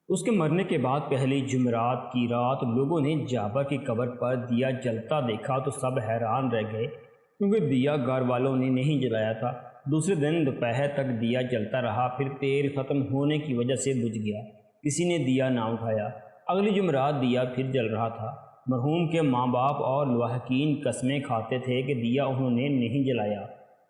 اس کے مرنے کے بعد پہلی جمعرات کی رات لوگوں نے جابر کی قبر پر دیا جلتا دیکھا تو سب حیران رہ گئے، کیونکہ دیا گھر والوں نے نہیں جلایا تھا۔ دوسرے دن دوپہر تک دیا جلتا رہا، پھر تیل ختم ہونے کی وجہ سے بجھ گیا، کسی نے دیا نہ اٹھایا۔ اگلی جمعرات دیا پھر جل رہا تھا۔ مرحوم کے ماں باپ اور لاحقین قسمیں کھاتے تھے کہ دیا انہوں نے نہیں جلایا۔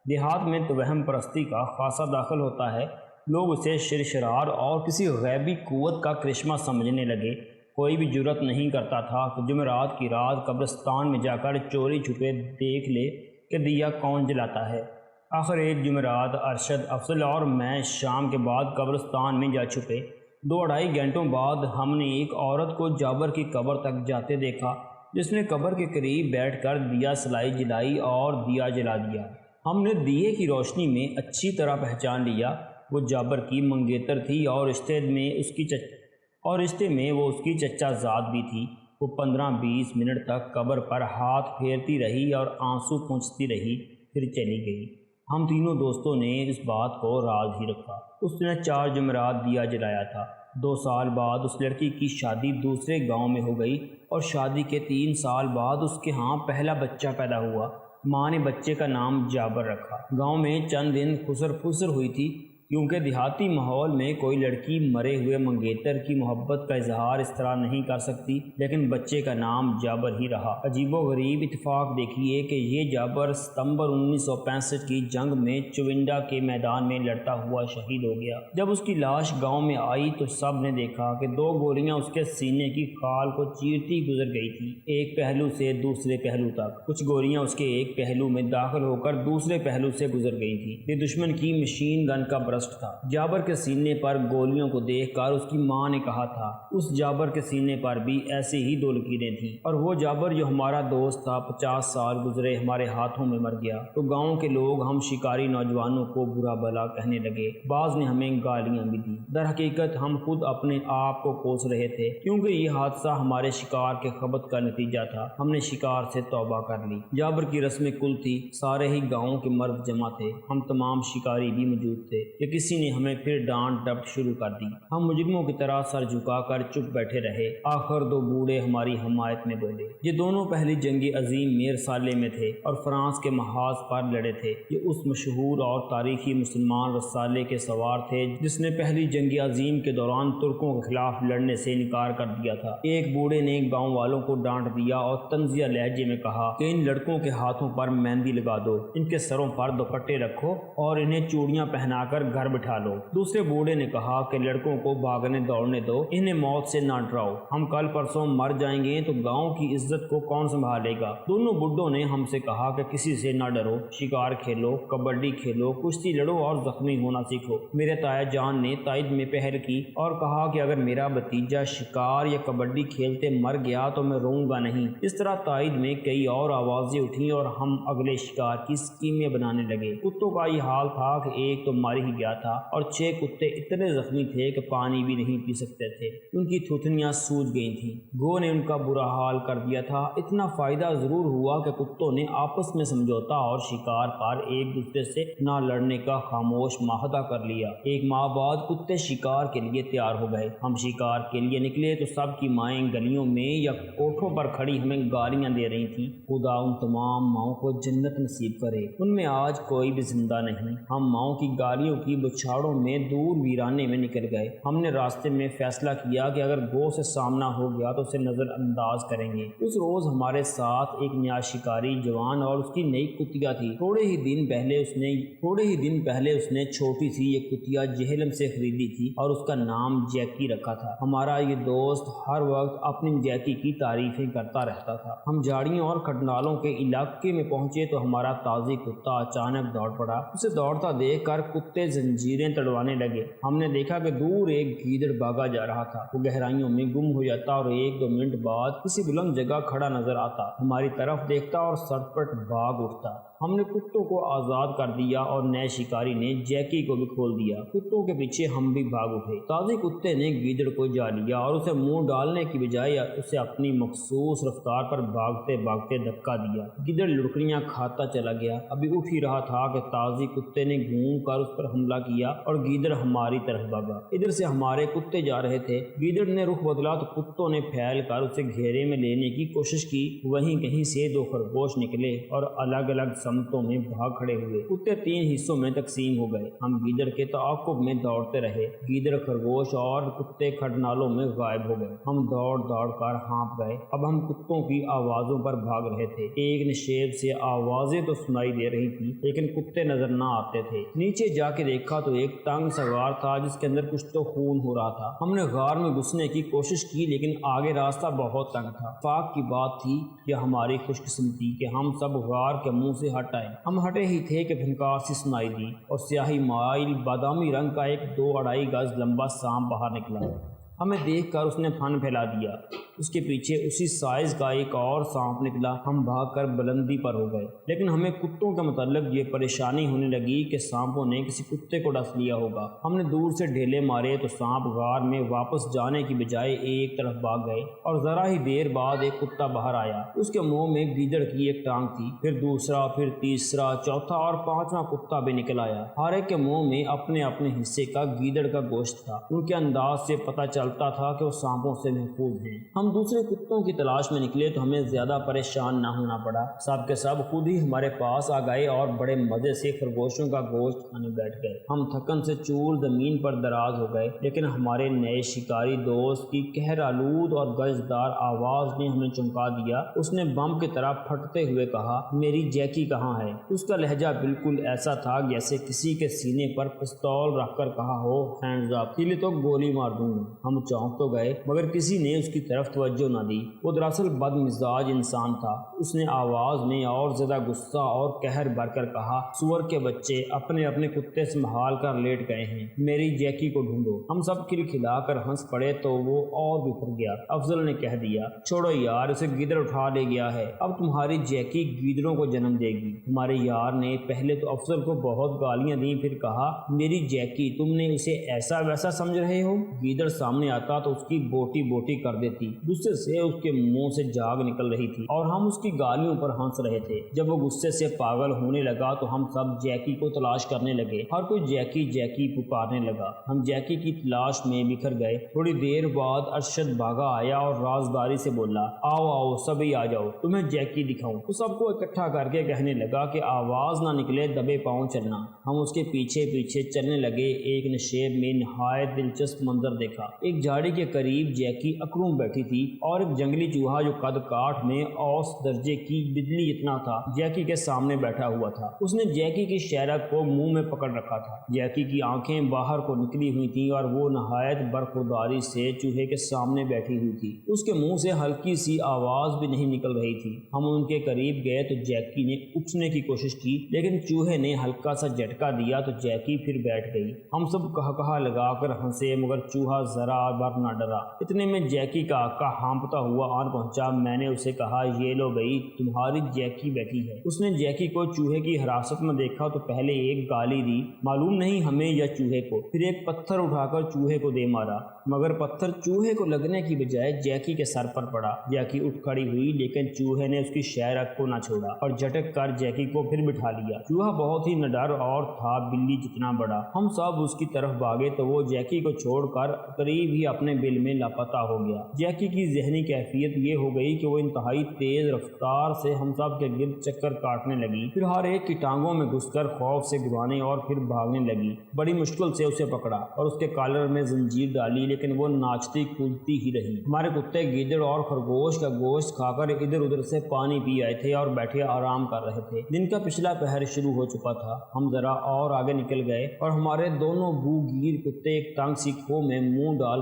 دیہات میں توہم پرستی کا خاصا داخل ہوتا ہے، لوگ اسے شرشرار اور کسی غیبی قوت کا کرشمہ سمجھنے لگے۔ کوئی بھی جرأت نہیں کرتا تھا کہ جمعرات کی رات قبرستان میں جا کر چوری چھپے دیکھ لے کہ دیا کون جلاتا ہے۔ آخر ایک جمعرات ارشد، افضل اور میں شام کے بعد قبرستان میں جا چھپے۔ 2-2.5 گھنٹوں بعد ہم نے ایک عورت کو جابر کی قبر تک جاتے دیکھا، جس نے قبر کے قریب بیٹھ کر دیا سلائی جلائی اور دیا جلا دیا۔ ہم نے دیے کی روشنی میں اچھی طرح پہچان لیا، وہ جابر کی منگیتر تھی اور رشتے میں وہ اس کی چچا زاد بھی تھی۔ وہ 15-20 منٹ تک قبر پر ہاتھ پھیرتی رہی اور آنسو پونچھتی رہی، پھر چلی گئی۔ ہم تینوں دوستوں نے اس بات کو راز ہی رکھا۔ اس نے 4 جمعرات دیا جلایا تھا۔ 2 سال بعد اس لڑکی کی شادی دوسرے گاؤں میں ہو گئی اور شادی کے 3 سال بعد اس کے ہاں پہلا بچہ پیدا ہوا۔ ماں نے بچے کا نام جابر رکھا۔ گاؤں میں چند دن خسر پھسر ہوئی تھی، کیونکہ دیہاتی ماحول میں کوئی لڑکی مرے ہوئے منگیتر کی محبت کا اظہار اس طرح نہیں کر سکتی، لیکن بچے کا نام جابر ہی رہا۔ عجیب و غریب اتفاق دیکھیے کہ یہ جابر ستمبر 1965 کی جنگ میں چونڈا کے میدان میں لڑتا ہوا شہید ہو گیا۔ جب اس کی لاش گاؤں میں آئی تو سب نے دیکھا کہ 2 گولیاں اس کے سینے کی کھال کو چیرتی گزر گئی تھی، ایک پہلو سے دوسرے پہلو تک۔ کچھ گولیاں اس کے ایک پہلو میں داخل ہو کر دوسرے پہلو سے گزر گئی تھی۔ یہ دشمن کی مشین گن کا برسٹ تھا۔ جابر کے سینے پر گولیوں کو دیکھ کر اس کی ماں نے کہا تھا، اس جابر کے سینے پر بھی ایسے ہی 2 لکیریں تھیں، اور وہ جابر جو ہمارا دوست تھا 50 سال گزرے ہمارے ہاتھوں میں مر گیا۔ تو گاؤں کے لوگ ہم شکاری نوجوانوں کو برا بھلا کہنے لگے، بعض نے ہمیں گالیاں بھی دی۔ در حقیقت ہم خود اپنے آپ کو کوس رہے تھے، کیونکہ یہ حادثہ ہمارے شکار کے خبط کا نتیجہ تھا۔ ہم نے شکار سے توبہ کر لی۔ جابر کی رسم کل تھی، سارے ہی گاؤں کے مرد جمع تھے، ہم تمام شکاری بھی موجود تھے کہ کسی نے ہمیں پھر ڈانٹ ڈپٹ شروع کر دی۔ ہم مجرموں کی طرح سر جھکا کر چپ بیٹھے رہے۔ آخر 2 بوڑھے ہماری حمایت میں بولے۔ یہ دونوں پہلی جنگ عظیم میر سالے میں تھے اور فرانس کے محاذ پر لڑے تھے۔ یہ اس مشہور اور تاریخی مسلمان رسالے کے سوار تھے جس نے پہلی جنگ عظیم کے دوران ترکوں کے خلاف لڑنے سے انکار کر دیا تھا۔ ایک بوڑھے نے گاؤں والوں کو ڈانٹ دیا اور طنزیہ لہجے میں کہا کہ ان لڑکوں کے ہاتھوں پر مہندی لگا دو، ان کے سروں پر دوپٹے رکھو اور انہیں چوڑیاں پہنا کر گھر بٹھا لو۔ دوسرے بوڑھے نے کہا کہ لڑکوں کو بھاگنے دوڑنے دو، انہیں موت سے نہ ڈراؤ، ہم کل پرسوں مر جائیں گے تو گاؤں کی عزت کو کون سنبھالے گا؟ دونوں بڈھوں نے ہم سے کہا کہ کسی سے نہ ڈرو، شکار کھیلو، کبڈی کھیلو، کشتی لڑو اور زخمی ہونا سیکھو۔ میرے تایا جان نے تائید میں پہل کی اور کہا کہ اگر میرا بھتیجا شکار یا کبڈی کھیلتے مر گیا تو میں روؤں گا نہیں۔ اس طرح تائید میں کئی اور آوازیں اٹھیں اور ہم اگلے شکار کی اسکیمیں بنانے لگے۔ کتوں کا یہ حال تھا کہ ایک تو مر ہی گیا تھا اور 6 کتے اتنے زخمی تھے کہ پانی بھی نہیں پی سکتے تھے، ان کی تھوتنیاں سوج گئی تھیں۔ گو نے ان کا برا حال کر دیا تھا۔ اتنا فائدہ ضرور ہوا کہ کتوں نے آپس میں سمجھوتا اور شکار پر ایک دوسرے سے نہ لڑنے کا خاموش معاہدہ کر لیا۔ 1 ماہ بعد کتے شکار کے لیے تیار ہو گئے۔ ہم شکار کے لیے نکلے تو سب کی مائیں گلیوں میں یا کوٹھوں پر کھڑی ہمیں گالیاں دے رہی تھیں۔ خدا ان تمام ماؤں کو جنت نصیب کرے، ان میں آج کوئی بھی زندہ نہیں۔ ہم ماؤں کی گالیوں کی بچھاڑوں میں دور ویرانے میں نکل گئے۔ ہم نے راستے میں فیصلہ کیا کہ اگر گو سے سامنا ہو گیا تو اسے نظر انداز کریں گے۔ اس روز ہمارے ساتھ ایک نیا شکاری جوان اور اس کی نئی کتیا تھی۔ تھوڑے ہی دن پہلے اس نے چھوٹی سی یہ کتیا جہلم سے خریدی تھی اور اس کا نام جیکی رکھا تھا۔ ہمارا یہ دوست ہر وقت اپنی جیکی کی تعریفیں کرتا رہتا تھا۔ ہم جھاڑیوں اور کھٹنالوں کے علاقے میں پہنچے تو ہمارا تازی کتا اچانک دوڑ پڑا۔ اسے دوڑتا دیکھ کر کتے زنجیریں تڑوانے لگے۔ ہم نے دیکھا کہ دور ایک گیدڑ بھاگا جا رہا تھا، وہ گہرائیوں میں گم ہو جاتا اور 1-2 منٹ بعد کسی بلند جگہ کھڑا نظر آتا، ہماری طرف دیکھتا اور سر پٹ بھاگ اٹھتا۔ ہم نے کتوں کو آزاد کر دیا اور نئے شکاری نے جیکی کو بھی کھول دیا۔ کتوں کے پیچھے ہم بھی بھاگ اٹھے۔ تازی کتے نے گیدڑ کو جا لیا اور اسے منہ ڈالنے کی بجائے اسے اپنی مخصوص رفتار پر بھاگتے بھاگتے دھکا دیا۔ گیدڑ لڑکڑیاں کھاتا چلا گیا۔ ابھی اٹھ ہی رہا تھا کہ تازی کتے نے گھوم کر اس پر حملہ کیا اور گیدڑ ہماری طرف بھاگا۔ ادھر سے ہمارے کتے جا رہے تھے۔ گیدڑ نے رخ بدلا تو کتوں نے پھیل کر اسے گھیرے میں لینے کی کوشش کی۔ وہیں کہیں سے دو خرگوش نکلے اور الگ الگ سمتوں میں بھاگ کھڑے ہوئے۔ کتے 3 حصوں میں تقسیم ہو گئے۔ ہم گیدڑ کے تعاقب میں دوڑتے رہے۔ گیدڑ، خرگوش اور کتے کھڈنالوں میں غائب ہو گئے۔ ہم دوڑ دوڑ کر ہانپ گئے۔ اب ہم کتوں کی آوازوں پر بھاگ رہے تھے۔ ایک نشیب سے آوازیں تو سنائی دے رہی تھی لیکن کتے نظر نہ آتے تھے۔ نیچے جا کے دیکھا تو ایک تنگ سا غار تھا جس کے اندر کچھ تو خون ہو رہا تھا۔ ہم نے غار میں گھسنے کی کوشش کی لیکن آگے راستہ بہت تنگ تھا۔ اتفاق کی بات تھی کہ ہماری خوش قسمتی کہ ہم سب غار کے منہ سے ہٹ آئے۔ ہم ہٹے ہی تھے کہ پھنکار سی سنائی دی اور سیاہی مائل بادامی رنگ کا ایک 2-2.5 گز لمبا سانپ باہر نکلا۔ ہمیں دیکھ کر اس نے پھن پھیلا دیا۔ اس کے پیچھے اسی سائز کا ایک اور سانپ نکلا۔ ہم بھاگ کر بلندی پر ہو گئے لیکن ہمیں کتوں کے متعلق یہ پریشانی ہونے لگی کہ سانپوں نے کسی کتے کو ڈس لیا ہوگا۔ ہم نے دور سے ڈھیلے مارے تو سانپ غار میں واپس جانے کی بجائے ایک طرف بھاگ گئے اور ذرا ہی دیر بعد ایک کتا باہر آیا۔ اس کے منہ میں گیدڑ کی ایک ٹانگ تھی، پھر دوسرا، پھر تیسرا، چوتھا اور 5واں کتا بھی نکل آیا۔ ہر ایک کے منہ میں اپنے اپنے حصے کا گیدڑ کا گوشت تھا۔ ان کے انداز سے پتہ چلتا تھا کہ وہ سانپوں سے محفوظ ہیں۔ ہم دوسرے کتوں کی تلاش میں نکلے تو ہمیں زیادہ پریشان نہ ہونا پڑا۔ سب کے سب خود ہی ہمارے پاس آ گئے اور بڑے مزے سے خرگوشوں کا گوشت کھانے بیٹھ گئے۔ ہم تھکن سے چور زمین پر دراز ہو گئے لیکن ہمارے نئے شکاری دوست کی قہر آلود اور گرجدار آواز نے ہمیں چمکا دیا۔ اس نے بم کی طرح پھٹتے ہوئے کہا، میری جیکی کہاں ہے؟ اس کا لہجہ بالکل ایسا تھا جیسے کسی کے سینے پر پستول رکھ کر کہا ہو، ہینڈز اپ، ہلے تو گولی مار دوں گا۔ ہم چونک تو گئے مگر کسی نے اس کی طرف توجہ نہ دی۔ وہ دراصل بد مزاج انسان تھا۔ اس نے آواز میں اور زیادہ غصہ اور قہر بھر کر کہا، سور کے بچے اپنے اپنے کتے سنبھال کر لیٹ گئے ہیں، میری جیکی کو ڈھونڈو۔ ہم سب کھلکھلا کر ہنس پڑے تو وہ اور بھی پھر گیا۔ افضل نے کہہ دیا، چھوڑو یار، اسے گیدڑ اٹھا لے گیا ہے، اب تمہاری جیکی گیدڑوں کو جنم دے گی۔ ہمارے یار نے پہلے تو افضل کو بہت گالیاں دیں، پھر کہا، میری جیکی، تم نے اسے ایسا ویسا سمجھ رہے ہو؟ گیدڑ سامنے آتا تو اس کی بوٹی بوٹی کر دیتی۔ غصے سے اس کے منہ سے جاگ نکل رہی تھی اور ہم اس کی گالیوں پر ہنس رہے تھے۔ جب وہ غصے سے پاگل ہونے لگا تو ہم سب جیکی کو تلاش کرنے لگے۔ ہر کوئی جیکی جیکی پکارنے لگا۔ ہم جیکی کی تلاش میں بکھر گئے۔ تھوڑی دیر بعد ارشد بھاگا آیا اور رازداری سے بولا، آؤ آؤ سبھی آ جاؤ، تمہیں جیکی دکھاؤں۔ وہ سب کو اکٹھا کر کے کہنے لگا کہ آواز نہ نکلے دبے پاؤں چلنا۔ ہم اس کے پیچھے پیچھے چلنے لگے۔ ایک نشیب میں نہایت دلچسپ منظر دیکھا۔ ایک جھاڑی کے قریب جیکی اکڑوں بیٹھی تھی اور ایک جنگلی چوہا جو قد کاٹ میں اوس درجے کی بجلی اتنا تھا جیکی کے سامنے بیٹھا ہوا تھا۔ اس نے جیکی کی شہرک کو منہ میں پکڑ رکھا تھا۔ جیکی کی آنکھیں باہر کو نکلی ہوئی تھیں اور وہ نہایت برخورداری سے چوہے کے سامنے بیٹھی ہوئی تھی۔ اس کے منہ سے ہلکی سی آواز بھی نہیں نکل رہی تھی۔ ہم ان کے قریب گئے تو جیکی نے اٹھنے کی کوشش کی لیکن چوہے نے ہلکا سا جھٹکا دیا تو جیکی پھر بیٹھ گئی۔ ہم سب کہا لگا کر ہنسے مگر چوہا ذرا بھر نہ ڈرا۔ اتنے میں جیکی کا آقا ہانپتا ہوا آن پہنچا۔ میں نے اسے کہا، یہ لو بھائی، تمہاری جیکی بیٹھی ہے۔ اس نے جیکی کو چوہے کی حراست میں دیکھا تو پہلے ایک گالی دی، معلوم نہیں ہمیں یا چوہے کو، پھر ایک پتھر اٹھا کر چوہے کو دے مارا مگر پتھر چوہے کو لگنے کی بجائے جیکی کے سر پر پڑا۔ جیکی اٹھ کھڑی ہوئی لیکن چوہے نے اس کی شہرک کو نہ چھوڑا اور جھٹک کر جیکی کو پھر بٹھا لیا۔ چوہا بہت ہی نڈر اور تھا بلی جتنا بڑا۔ ہم سب اس کی طرف بھاگے تو وہ جیکی کو چھوڑ کر قریب ہی اپنے بل میں لاپتہ ہو گیا۔ جیکی کی ذہنی کیفیت یہ ہو گئی کہ وہ انتہائی تیز رفتار سے ہم سب کے گرد چکر کاٹنے لگی، پھر ہر ایک کی ٹانگوں میں گھس کر خوف سے گھبرانے اور پھر بھاگنے لگی۔ بڑی مشکل سے اسے پکڑا اور اس کے کالر میں زنجیر ڈالی لیکن وہ ناچتی کودتی ہی رہی۔ ہمارے کتے گیدڑ اور خرگوش کا گوشت کھا کر ادھر ادھر سے پانی پی آئے تھے اور بیٹھے آرام کر رہے تھے۔ دن کا پچھلا پہر شروع ہو چکا تھا۔ ہم ذرا اور آگے نکل گئے اور ہمارے دونوں بو گیر کتے ایک تنگ سی کھو میں منہ ڈال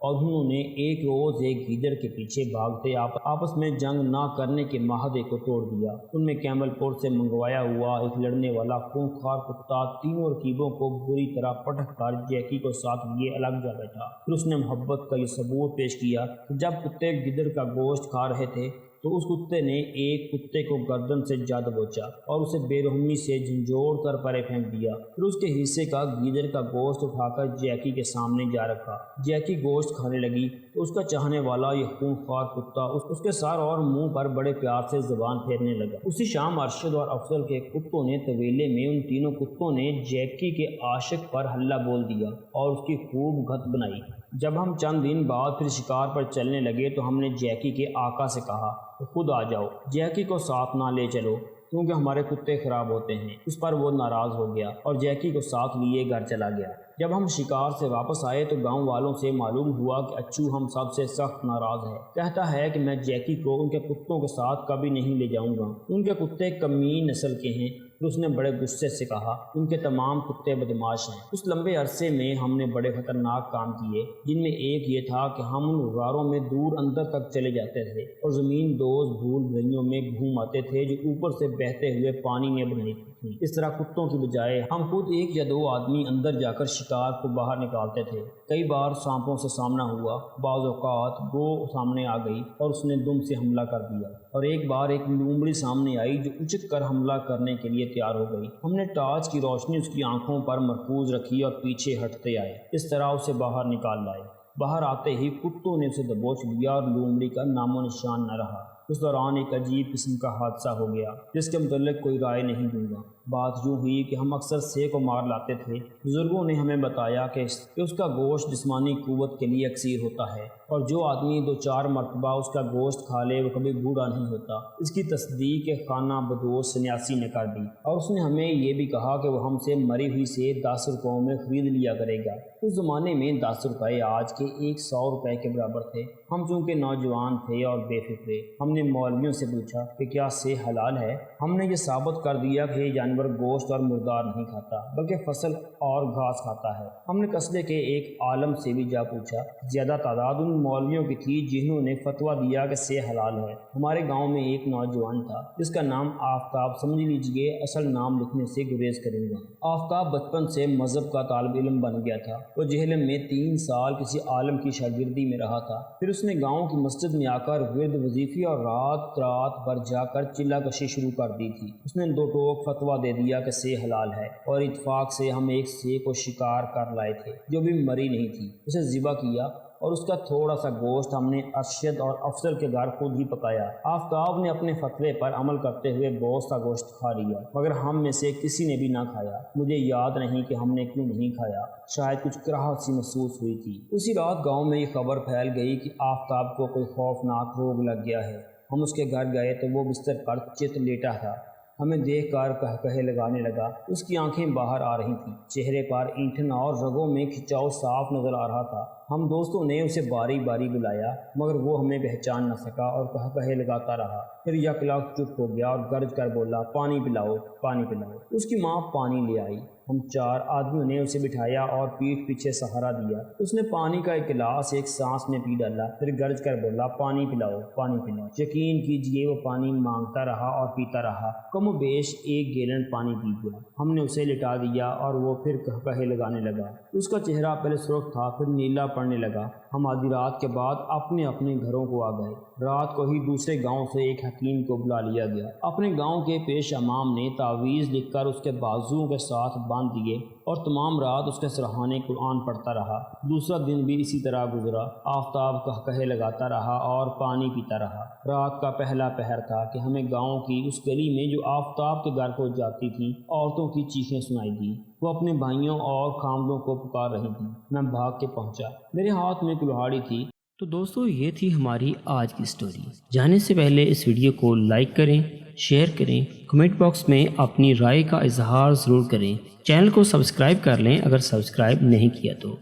اور انہوں نے ایک روز ایک گیدڑ کے پیچھے بھاگتے آپس میں جنگ نہ کرنے کے معاہدے کو توڑ دیا۔ ان میں کیمل پور سے منگوایا ہوا ایک لڑنے والا خونخوار کتا تینوں رقیبوں کو بری طرح پٹک کر جیکی کو ساتھ لیے الگ جا بیٹھا۔ پھر اس نے محبت کا یہ ثبوت پیش کیا کہ جب کتے گیدڑ کا گوشت کھا رہے تھے تو اس کتے نے ایک کتے کو گردن سے جا دبوچا اور اسے بے رحمی سے جھنجھوڑ کر پرے پھینک دیا۔ پھر اس کے حصے کا گیدڑ کا گوشت اٹھا کر جیکی کے سامنے جا رکھا۔ جیکی گوشت کھانے لگی تو اس کا چاہنے والا یہ خونخوار کتا اس کے سر اور منہ پر بڑے پیار سے زبان پھیرنے لگا۔ اسی شام ارشد اور افضل کے کتوں نے طویلے میں ان تینوں کتوں نے جیکی کے عاشق پر حلہ بول دیا اور اس کی خوب گھت بنائی۔ جب ہم چند دن بعد پھر شکار پر چلنے لگے تو ہم نے جیکی کے آقا سے کہا کہ خود آ جاؤ، جیکی کو ساتھ نہ لے چلو کیونکہ ہمارے کتے خراب ہوتے ہیں۔ اس پر وہ ناراض ہو گیا اور جیکی کو ساتھ لیے گھر چلا گیا۔ جب ہم شکار سے واپس آئے تو گاؤں والوں سے معلوم ہوا کہ اچو ہم سب سے سخت ناراض ہے۔ کہتا ہے کہ میں جیکی کو ان کے کتوں کے ساتھ کبھی نہیں لے جاؤں گا، ان کے کتے کمین نسل کے ہیں۔ پھر اس نے بڑے غصے سے کہا ان کے تمام کتے بدماش ہیں۔ اس لمبے عرصے میں ہم نے بڑے خطرناک کام کیے، جن میں ایک یہ تھا کہ ہم ان غاروں میں دور اندر تک چلے جاتے تھے اور زمین دوز بھول بھریوں میں گھوم آتے تھے جو اوپر سے بہتے ہوئے پانی میں بنائی تھی۔ اس طرح کتوں کی بجائے ہم خود ایک یا دو آدمی اندر جا کر شکار کو باہر نکالتے تھے۔ کئی بار سانپوں سے سامنا ہوا، بعض اوقات گو سامنے آ گئی اور اس نے دم سے حملہ کر دیا، اور ایک بار ایک لومڑی سامنے آئی جو اچک کر حملہ کرنے کے لیے تیار ہو گئی۔ ہم نے ٹارچ کی روشنی اس کی آنکھوں پر مرکوز رکھی اور پیچھے ہٹتے آئے، اس طرح اسے باہر نکال لائے۔ باہر آتے ہی کتوں نے اسے دبوچ لیا اور لومڑی کا نام و نشان نہ رہا۔ اس دوران ایک عجیب قسم کا حادثہ ہو گیا جس کے متعلق کوئی رائے نہیں دوں گا۔ بات یوں ہوئی کہ ہم اکثر سے کو مار لاتے تھے۔ بزرگوں نے ہمیں بتایا کہ اس کا گوشت جسمانی قوت کے لیے اکثیر ہوتا ہے اور جو آدمی 2-4 مرتبہ اس کا گوشت کھا لے وہ کبھی بوڑھا نہیں ہوتا۔ اس کی تصدیق خانہ بدوش سنیاسی نے کر دی اور اس نے ہمیں یہ بھی کہا کہ وہ ہم سے مری ہوئی سے 10 روپوں میں خرید لیا کرے گا۔ اس زمانے میں 10 روپے آج کے 100 روپے کے برابر تھے۔ ہم چونکہ نوجوان تھے اور بے فکرے، ہم نے مولویوں سے پوچھا کہ کیا سے حلال ہے۔ ہم نے یہ ثابت کر دیا کہ یہ جانور گوشت اور مردار نہیں کھاتا بلکہ فصل اور گھاس کھاتا ہے۔ ہم نے قصبے کے ایک عالم سے بھی جا پوچھا۔ زیادہ تعداد ان مولویوں کی تھی جنہوں نے فتویٰ دیا کہ سے حلال ہے۔ ہمارے گاؤں میں ایک نوجوان تھا جس کا نام آفتاب، سمجھ لیجئے اصل نام لکھنے سے گریز کروں گا۔ آفتاب بچپن سے مذہب کا طالب علم بن گیا تھا۔ وہ جہلم میں 3 سال کسی عالم کی شاگردی میں رہا تھا۔ پھر اس نے گاؤں کی مسجد میں آ کر ورد وظیفے اور رات بھر جا کر چلہ کشی شروع کر دی تھی۔ اس نے 2 ٹوک فتویٰ دے دیا کہ سے حلال ہے اور اتفاق سے ہم ایک سے کو شکار کر لائے تھے جو بھی مری نہیں تھی۔ اسے ذبح کیا اور اس کا تھوڑا سا گوشت ہم نے ارشد اور افضل کے گھر خود ہی پکایا۔ آفتاب نے اپنے فتوے پر عمل کرتے ہوئے بہت سا گوشت کھا لیا مگر ہم میں سے کسی نے بھی نہ کھایا۔ مجھے یاد نہیں کہ ہم نے کیوں نہیں کھایا، شاید کچھ کراہت سی محسوس ہوئی تھی۔ اسی رات گاؤں میں یہ خبر پھیل گئی کہ آفتاب کو کوئی خوفناک روگ لگ گیا ہے۔ ہم اس کے گھر گئے تو وہ بستر پر چت لیٹا تھا۔ ہمیں دیکھ کر کہے لگانے لگا۔ اس کی آنکھیں باہر آ رہی تھیں، چہرے پر اینٹھن اور رگوں میں کھچاؤ صاف نظر آ رہا تھا۔ ہم دوستوں نے اسے باری باری بلایا مگر وہ ہمیں پہچان نہ سکا اور کہے لگاتا رہا۔ پھر یکلخت چپ ہو گیا اور گرج کر بولا پانی پلاؤ، پانی پلاؤ۔ اس کی ماں پانی لے آئی۔ ہم 4 آدمیوں نے اسے بٹھایا اور پیٹھ پیچھے سہارا دیا۔ اس نے پانی کا ایک گلاس ایک سانس میں پی ڈالا، پھر گرج کر بولا پانی پلاؤ، پانی پلاؤ۔ یقین کیجئے وہ پانی مانگتا رہا اور پیتا رہا، کم و بیش 1 گیلن پانی پی گیا۔ ہم نے اسے لٹا دیا اور وہ پھر کہے لگانے لگا۔ اس کا چہرہ پہلے سرخ تھا پھر نیلا پڑنے لگا۔ ہم آدھی رات کے بعد اپنے اپنے گھروں کو آ گئے۔ رات کو ہی دوسرے گاؤں سے ایک حکیم کو بلا لیا گیا۔ اپنے گاؤں کے پیش امام نے تعویذ لکھ کر اس کے بازوؤں کے ساتھ باندھ دیے اور تمام رات اس کے سرہانے قرآن پڑھتا رہا۔ دوسرا دن بھی اسی طرح گزرا۔ آفتاب کہے لگاتا رہا اور پانی پیتا رہا۔ رات کا پہلا پہر تھا کہ ہمیں گاؤں کی اس گلی میں جو آفتاب کے گھر کو جاتی تھیں عورتوں کی چیخیں سنائی دیں۔ وہ اپنے بھائیوں اور خامدوں کو پکار رہی تھیں۔ میں بھاگ کے پہنچا، میرے ہاتھ میں کلہاڑی تھی۔ تو دوستو یہ تھی ہماری آج کی سٹوری۔ جانے سے پہلے اس ویڈیو کو لائک کریں، شیئر کریں، کمنٹ باکس میں اپنی رائے کا اظہار ضرور کریں۔ چینل کو سبسکرائب کر لیں اگر سبسکرائب نہیں کیا تو۔